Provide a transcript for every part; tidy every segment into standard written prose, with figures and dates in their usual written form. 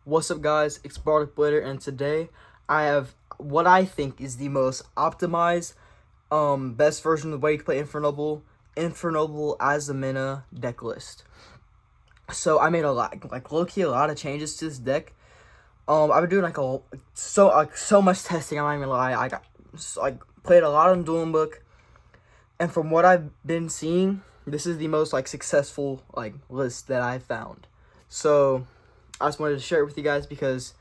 What's up, guys? It's Bardic Blitter, and today I have what I think is the most optimized, best version of the way you can play Infernoble Azamina deck list. So I made a lot, low-key, a lot of changes to this deck. I've been doing so much testing. I'm not even gonna lie. I played a lot on Dueling Book, and from what I've been seeing, this is the most successful list that I've found. So I just wanted to share it with you guys because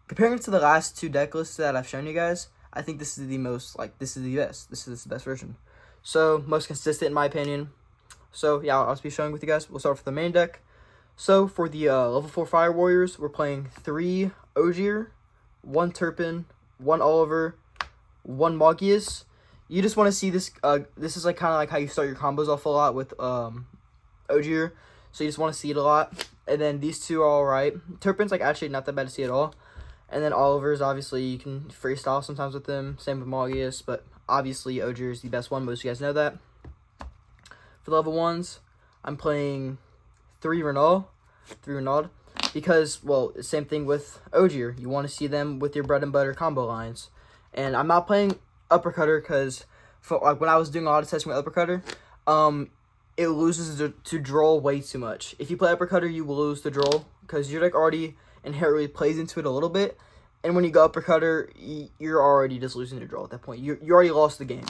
comparing it to the last two deck lists that I've shown you guys, I think this is the most this is the best. This is the best version. So most consistent in my opinion. So yeah, I'll just be showing with you guys. We'll start with the main deck. So for the level 4 Fire Warriors, we're playing 3 Ogier, 1 Turpin, 1 Oliver, 1 Magius. You just want to see this. This is kind of how you start your combos off a lot with Ogier. So you just want to see it a lot. And then these two are alright. Turpin's actually not that bad to see at all. And then Oliver's, obviously, you can freestyle sometimes with them. Same with Magius, but obviously Ogier is the best one. Most of you guys know that. For the level 1s, I'm playing 3 Renaud, because, well, same thing with Ogier. You want to see them with your bread and butter combo lines. And I'm not playing Uppercutter because, when I was doing a lot of testing with Uppercutter, it loses to draw way too much. If you play Uppercutter, you will lose the draw because your deck already inherently plays into it a little bit. And when you go Uppercutter, you're already just losing the draw at that point. You already lost the game.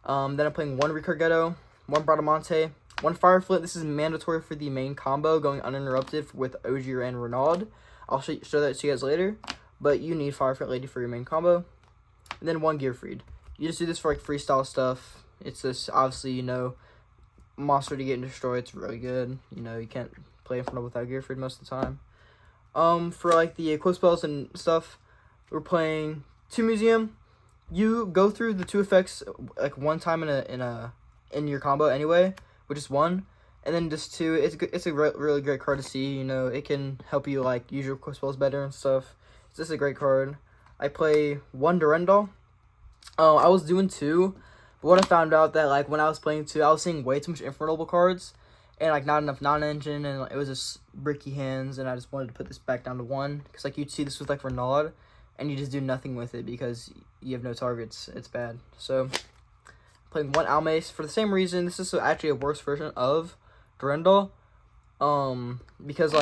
Then I'm playing 1 Ricargetto, 1 Bradamante, 1 Fireflint. This is mandatory for the main combo, going uninterrupted with Ogier and Renaud. I'll show that to you guys later. But you need Fireflint Lady for your main combo. And then 1 Gearfried. You just do this for freestyle stuff. It's just, obviously, monster to get destroyed. It's really good. You can't play Infernoble without Gearfried most of the time. For the equip spells and stuff, we're playing 2 Museum. You go through the 2 effects one time in your combo anyway, which is 1, and then just 2. It's a really great card to see. It can help you use your equip spells better and stuff. It's just a great card. I play 1 Durandal. I was doing 2. But what I found out that when I was playing 2, I was seeing way too much Infernoble cards and not enough non-engine, and it was just bricky hands, and I just wanted to put this back down to 1 because you'd see this with Renaud, and you just do nothing with it because you have no targets. It's bad. So playing 1 Almace for the same reason. This is actually a worse version of Durandal, because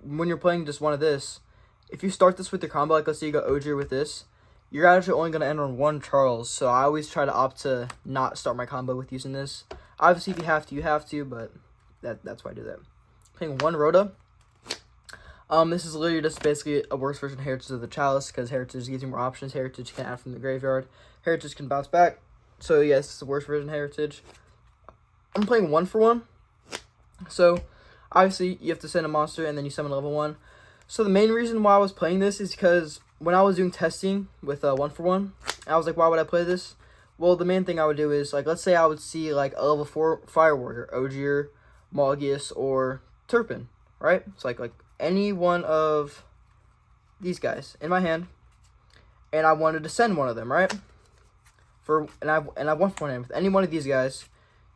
when you're playing just one of this, if you start this with your combo, let's say you go Ogier with this, you're actually only going to end on 1 Charles, so I always try to opt to not start my combo with using this. Obviously, if you have to, you have to, but that's why I do that. Playing 1 Rhoda. This is literally just basically a worse version of Heritage of the Chalice, because Heritage gives you more options. Heritage can add from the graveyard. Heritage can bounce back. So, yes, it's the worst version of Heritage. I'm playing 1 for 1. So, obviously, you have to send a monster, and then you summon level 1. So, the main reason why I was playing this is because when I was doing testing with 1 for 1, I was like, why would I play this? Well, the main thing I would do is, let's say I would see, a level 4 Fire Warrior, Ogier, Magius, or Turpin, right? It's like any one of these guys in my hand, and I wanted to send one of them, right? And I have 1 for 1 hand. With any one of these guys,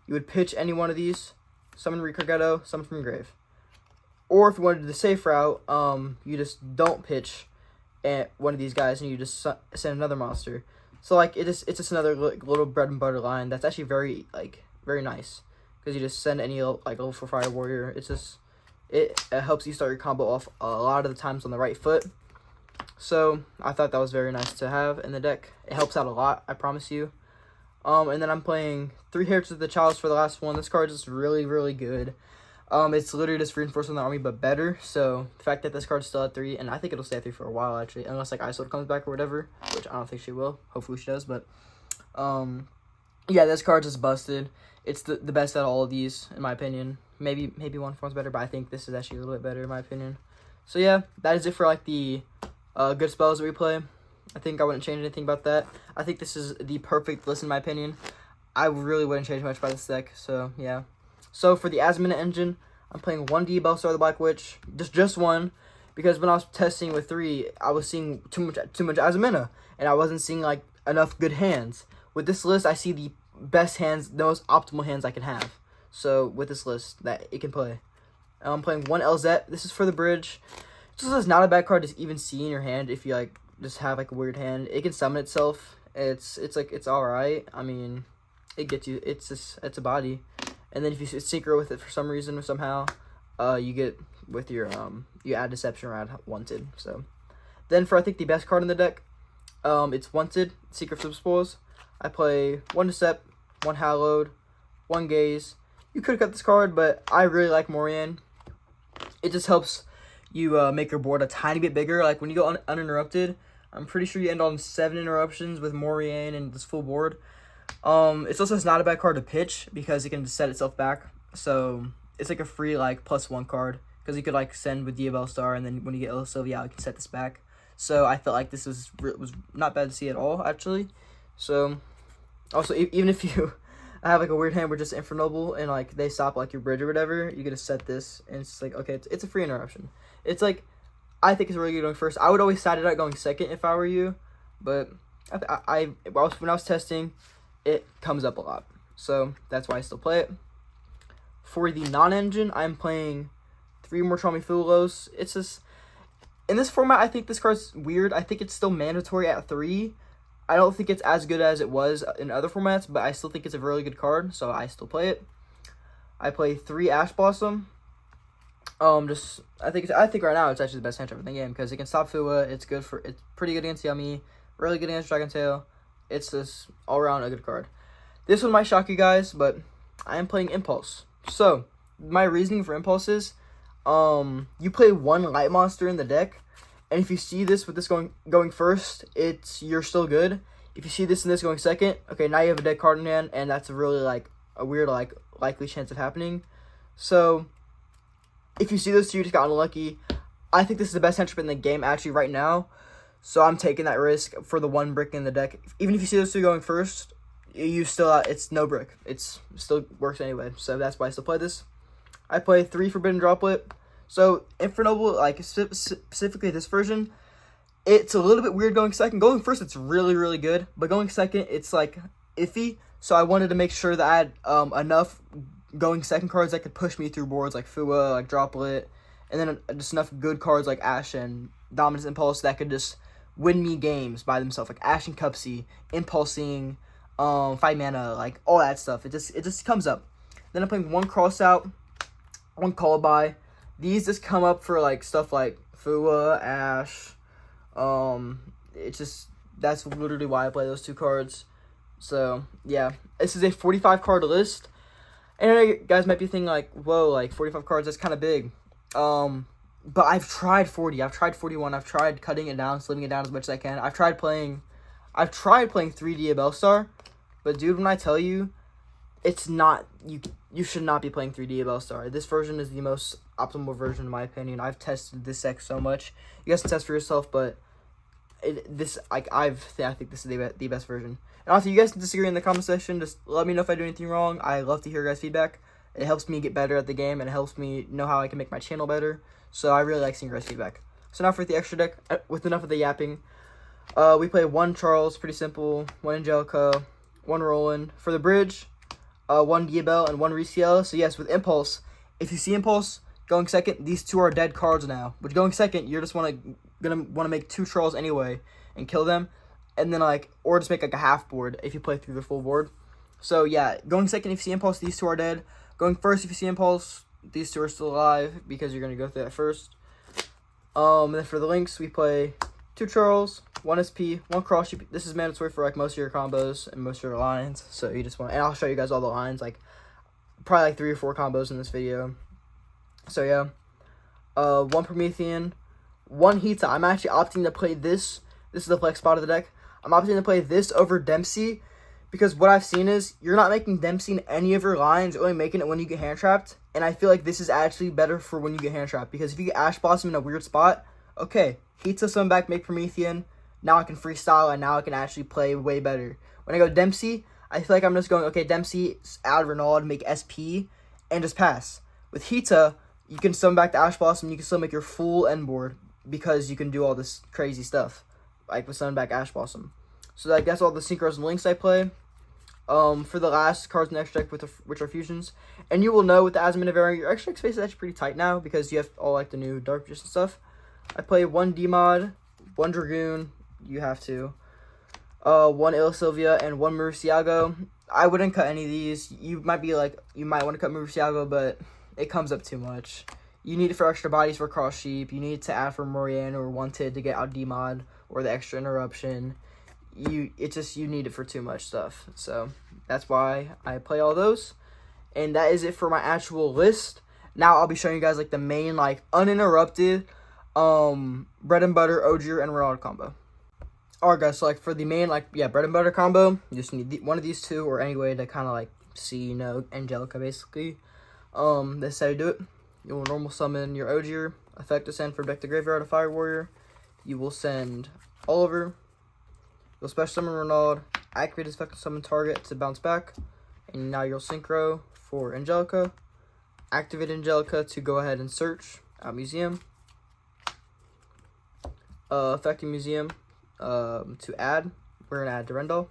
you would pitch any one of these, summon Ricargetto, summon from your grave. Or if you wanted the safe route, you just don't pitch at one of these guys, and you just send another monster. So it's just another little bread and butter line that's actually very very nice, because you just send any level 4 Fire Warrior. It helps you start your combo off a lot of the times on the right foot. So I thought that was very nice to have in the deck. It helps out a lot, I promise you. And then I'm playing 3 Heritage of the Chalice for the last one. This card is really, really good. It's literally just reinforcing the army, but better. So the fact that this card's still at 3, and I think it'll stay at 3 for a while, actually, unless Isolde comes back or whatever, which I don't think she will. Hopefully she does, but yeah, this card's just busted. It's the best out of all of these, in my opinion. Maybe 1 for 1's better, but I think this is actually a little bit better, in my opinion. So yeah, that is it for the good spells that we play. I think I wouldn't change anything about that. I think this is the perfect list, in my opinion. I really wouldn't change much about this deck, so yeah. So for the Azamina engine, I'm playing 1 Bellstar the Black Witch, just 1, because when I was testing with 3, I was seeing too much Azamina, and I wasn't seeing enough good hands. With this list, I see the best hands, the most optimal hands I can have. So with this list that it can play, I'm playing 1 Elzette. This is for the bridge. This is not a bad card to even see in your hand if you like just have like a weird hand. It can summon itself. It's like it's alright. I mean, it gets you. It's a body, and then if you synchro with it for some reason or somehow, you get with your you add deception or add wanted. So then for I think the best card in the deck, it's wanted secret flip spoils. I play 1 Decept, 1 Hallowed, 1 Gaze. You could cut this card, but I really like Morian. It just helps you make your board a tiny bit bigger. Like when you go uninterrupted, I'm pretty sure you end on 7 interruptions with Morian and this full board. It's also not a bad card to pitch because it can set itself back. So it's like a free like +1 card because you could like send with Diabell Star, and then when you get El Sylvia, you can set this back. So I felt like this was not bad to see at all actually. So also even if you have like a weird hand where just Infernoble and like they stop like your bridge or whatever, you get to set this and it's like okay, it's a free interruption. It's like I think it's really good going first. I would always side it out going second if I were you, but when I was testing, it comes up a lot, so that's why I still play it. For the non-engine, I'm playing 3 more Traumifulos. It's just in this format, I think this card's weird. I think it's still mandatory at 3. I don't think it's as good as it was in other formats, but I still think it's a really good card, so I still play it. I play 3 Ash Blossom. I think right now it's actually the best hand trap in the game because it can stop Fua. It's pretty good against Yummy, really good against Dragon Tail. It's just all around a good card. This one might shock you guys, but I am playing Impulse. So my reasoning for Impulse is, you play 1 light monster in the deck, and if you see this with this going first, you're still good. If you see this and this going second, okay, now you have a dead card in hand, and that's a really like a weird like likely chance of happening. So if you see those 2, you just got unlucky. I think this is the best hand trap in the game actually right now. So I'm taking that risk for the 1 brick in the deck. Even if you see those 2 going first, you still it's no brick. It's still works anyway. So that's why I still play this. I play 3 Forbidden Droplet. So Infernoble, like specifically this version, it's a little bit weird going second. Going first, it's really, really good. But going second, it's like iffy. So I wanted to make sure that I had enough going second cards that could push me through boards like Fua, like Droplet, and then just enough good cards like Ash and Dominance Impulse that could just win me games by themselves, like Ash and Cupsy, Impulsing, 5 mana, like all that stuff. It just comes up. Then I'm playing 1 Crossout, 1 Call-By. These just come up for like stuff like Fua, Ash. That's literally why I play those 2 cards. So yeah, this is a 45 card list. And I know you guys might be thinking like, whoa, like 45 cards, that's kind of big. But I've tried 40. I've tried 41. I've tried cutting it down, slimming it down as much as I can. I've tried playing 3 Diabell Star. But dude, when I tell you, it's not, you should not be playing 3 Diabell Star. This version is the most optimal version in my opinion. I've tested this deck so much. You guys can test for yourself, but I think this is the best version. And also, you guys can disagree in the comment section. Just let me know if I do anything wrong. I love to hear your guys' feedback. It helps me get better at the game, and it helps me know how I can make my channel better. So I really like seeing your guys' feedback. So now for the extra deck, with enough of the yapping, we play 1 Charles, pretty simple, 1 Angelica, 1 Roland. For the bridge, 1 Diabell and 1 Reciel. So yes, with Impulse, if you see Impulse going second, these 2 are dead cards now. But going second, you're just gonna want to make 2 Charles anyway and kill them, and then or just make like a half board if you play through the full board. So yeah, going second if you see Impulse, these 2 are dead. Going first if you see Impulse, these 2 are still alive because you're gonna go through that first. And then for the links, we play 2 Charles, 1 SP, 1 Cross. This is mandatory for like most of your combos and most of your lines. So you just want, and I'll show you guys all the lines, like probably like 3 or 4 combos in this video. So yeah, 1 Promethean, 1 Hita. I'm actually opting to play this. This is the flex spot of the deck. I'm opting to play this over Dempsey because what I've seen is you're not making Dempsey in any of your lines. You're only making it when you get hand trapped. And I feel like this is actually better for when you get hand trapped because if you get Ash Blossom in a weird spot, okay, Hita summon back, make Promethean. Now I can freestyle and now I can actually play way better. When I go Dempsey, I feel like I'm just going, okay, Dempsey, add Renaud, make SP, and just pass. With Hita, you can summon back the Ash Blossom, you can still make your full end board because you can do all this crazy stuff, like with summon back Ash Blossom. So like, that's all the synchros and links I play. For the last cards in the extra deck, which are fusions. And you will know with the Azamina variant, your extra deck space is actually pretty tight now because you have all like the new Dark Magician stuff. I play 1 D-Mod, 1 Dragoon, you have to, 1 Il Sylvia, and 1 Murcielago. I wouldn't cut any of these. You might want to cut Murcielago, but it comes up too much. You need it for extra bodies for Cross Sheep. You need to add for Morian or Wanted to get out D-Mod or the extra interruption. You need it for too much stuff. So that's why I play all those. And that is it for my actual list. Now I'll be showing you guys like the main like uninterrupted bread and butter Ogier and Ronaldo combo. Alright guys, so like for the main bread and butter combo, you just need one of these two or any way to kind of like see Angelica basically. This is how you do it. You will normal summon your Ogier, effect to send for deck the graveyard of Fire Warrior. You will send Oliver. You'll special summon Ronaldo, activate his effect to summon target to bounce back. And now you'll synchro for Angelica. Activate Angelica to go ahead and search out Museum. Affecting Museum to add. We're going to add Durendal.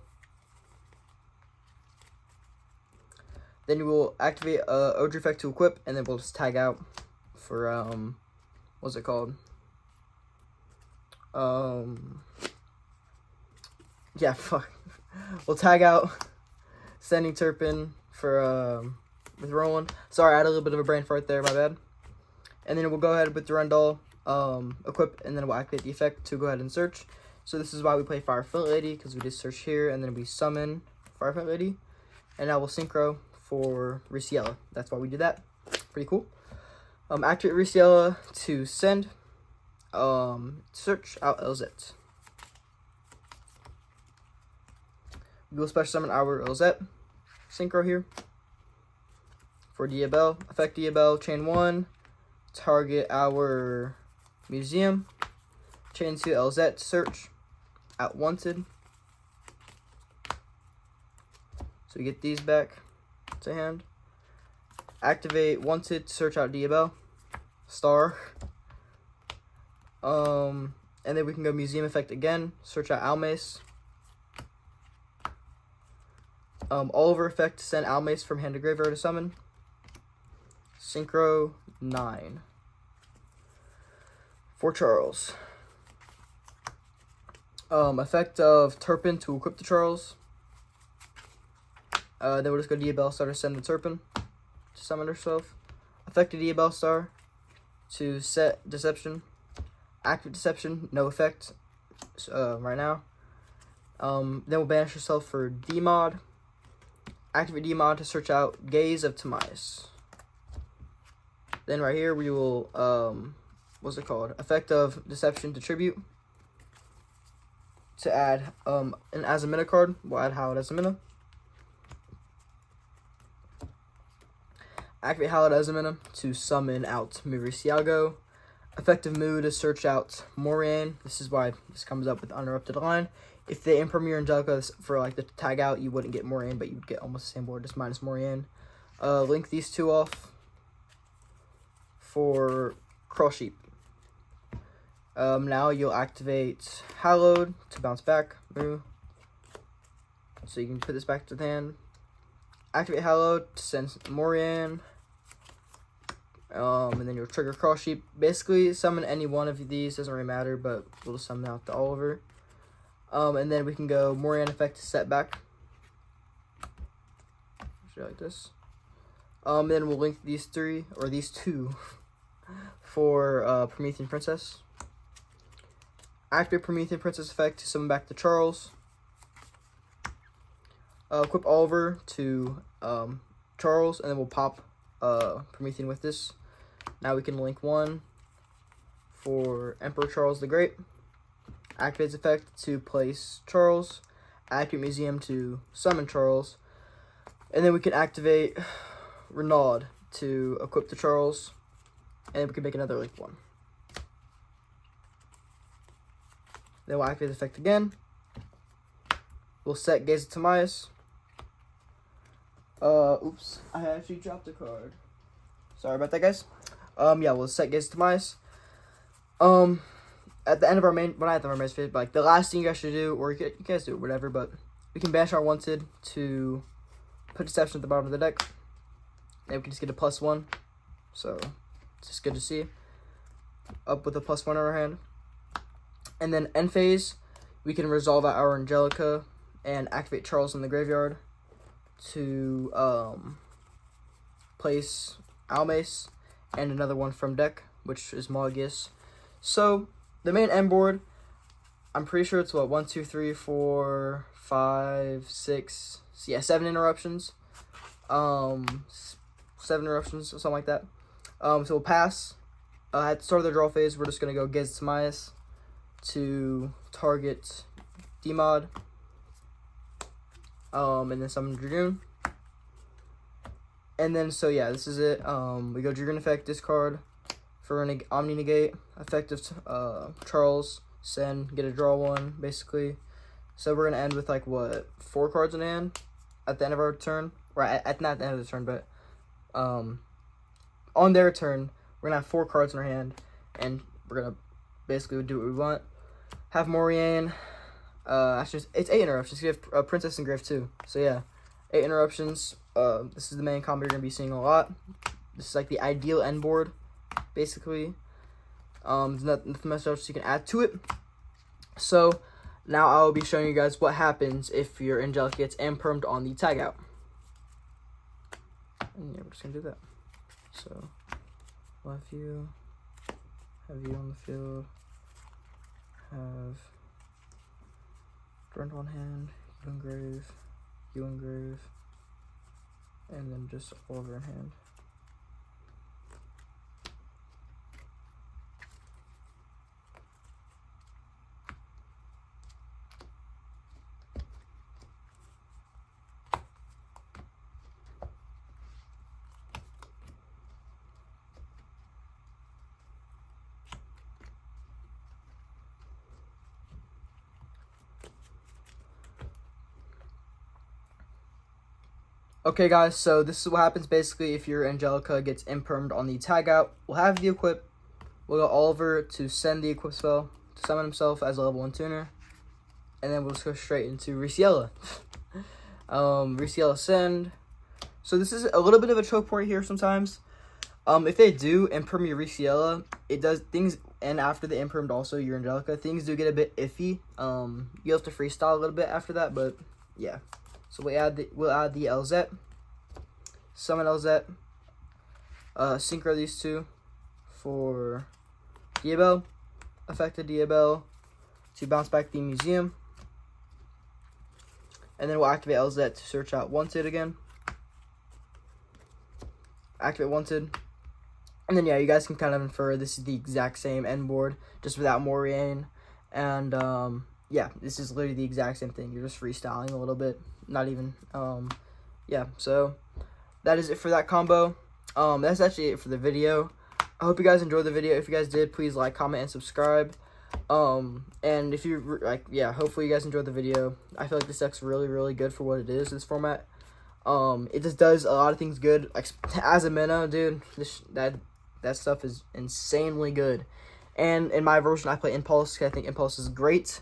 Then you will activate Ogier effect to equip, and then we'll just tag out for, what's it called? Yeah, fuck. We'll tag out Sending Turpin for, with Roland. Sorry, I had a little bit of a brain fart there, my bad. And then we'll go ahead with Durendal, equip, and then we'll activate the effect to go ahead and search. So this is why we play Fire Flint Lady, because we just search here, and then we summon Fire Flint Lady. And now we'll synchro for Riciella. That's why we do that. Pretty cool. Activate Riciella to send. Search out Elzette. We will special summon our Elzette. Synchro here. For Diabel. Effect Diabel. Chain 1. Target our Museum. Chain 2 Elzette. Search out Wanted. So we get these back to hand. Activate Wanted to search out Diabel. Star. And then we can go Museum effect again. Search out Almace. Oliver effect to send Almace from hand to graveyard to summon. Synchro 9. For Charles. Effect of Turpin to equip the Charles. Then we'll just go Diabel Star to send the Turpin to summon herself. Effect of Diabel Star to set Deception. Active Deception, no effect right now. Then we'll banish herself for D-Mod. Activate D-Mod to search out Gaze of Timaeus. Then right here we will, what's it called? Effect of Deception to Tribute. To add an Azamina card, we'll add Hallowed Azamina. Activate Hallowed Azamina to summon out Murcielago. Effective Mood to search out Morian. This is why this comes up with Uninterrupted Line. If they imprime your Angelica for like the tag out, you wouldn't get Morian, but you'd get almost the same board, just minus Morian. Link these two off for Cross Sheep. Now you'll activate Hallowed to bounce back. So you can put this back to the hand. Activate Hallowed to send Morian. And then you'll trigger Cross Sheep. Basically, summon any one of these. Doesn't really matter, but we'll just summon out the Oliver. And then we can go Morian effect to set back. Like this. Then we'll link these three, or these two, for Promethean Princess. Activate Promethean Princess effect to summon back to Charles. Equip Oliver to Charles, and then we'll pop Promethean with this. Now we can link one for Emperor Charles the Great. Activate effect to place Charles. Activate Museum to summon Charles. And then we can activate Renaud to equip the Charles. And then we can make another link one. Then we'll activate the effect again. We'll set Gaze of Timaeus. Oops, I actually dropped a card. Sorry about that, guys. Yeah, we'll set Gaze of Timaeus. At the end of our main, well, not at the end of our main phase, but like the last thing you guys should do, or you guys do whatever, but we can banish our Wanted to put Deception at the bottom of the deck. And we can just get a +1. So, it's just good to see. up with a +1 in our hand. And then end phase, we can resolve out our Angelica and activate Charles in the graveyard to place Almace and another one from deck, which is Magius. So the main end board, I'm pretty sure it's what, 1, 2, 3, 4, 5, 6, yeah, 7 interruptions. 7 interruptions or something like that. So we'll pass. At the start of the draw phase, we're just gonna go Gizmias to target Demod. And then summon Dragoon. And then, so yeah, this is it. We go Dragoon effect, discard for an Omni Negate, effective Charles, send, get a draw 1, basically. So we're gonna end with like what, 4 cards in hand at the end of our turn, or not at the end of the turn, but on their turn, we're gonna have 4 cards in our hand, and we're gonna basically do what we want. Have Moriane. Actually, it's 8 interruptions. You have Princess and Griff too. So yeah, 8 interruptions. This is the main combo you're gonna be seeing a lot. This is like the ideal end board, basically. There's nothing much else you can add to it. So now I will be showing you guys what happens if your Angelica gets impermed on the tag out. And yeah, we're just gonna do that. So we'll have you on the field, have Burned on hand, you engrave, and then just Oliver in hand. Okay guys, so this is what happens basically if your Angelica gets impermed on the tag out. We'll have the equip. We'll go Oliver to send the equip spell to summon himself as a level 1 tuner. And then we'll just go straight into Riciella. Riciella send. So this is a little bit of a choke point here sometimes. If they do imperm your Riciella, it does things, and after the impermed also your Angelica, things do get a bit iffy. You have to freestyle a little bit after that, but yeah. So we'll add the LZ, summon LZ, synchro these two for Diabel, affected Diabel to bounce back the museum, and then we'll activate LZ to search out Wanted again. Activate Wanted, and then yeah, you guys can kind of infer this is the exact same end board, just without Moriane, and yeah, this is literally the exact same thing. You're just freestyling a little bit. Not even, yeah, so that is it for that combo. That's actually it for the video. I hope you guys enjoyed the video. If you guys did, please like, comment, and subscribe. And if you, like, yeah, hopefully you guys enjoyed the video. I feel like this deck's really, really good for what it is, this format. It just does a lot of things good. Like, Azamina, dude, that stuff is insanely good. And in my version, I play Impulse, because I think Impulse is great.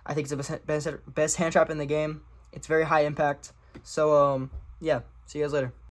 I think it's the best hand trap in the game. It's very high impact. So, yeah. See you guys later.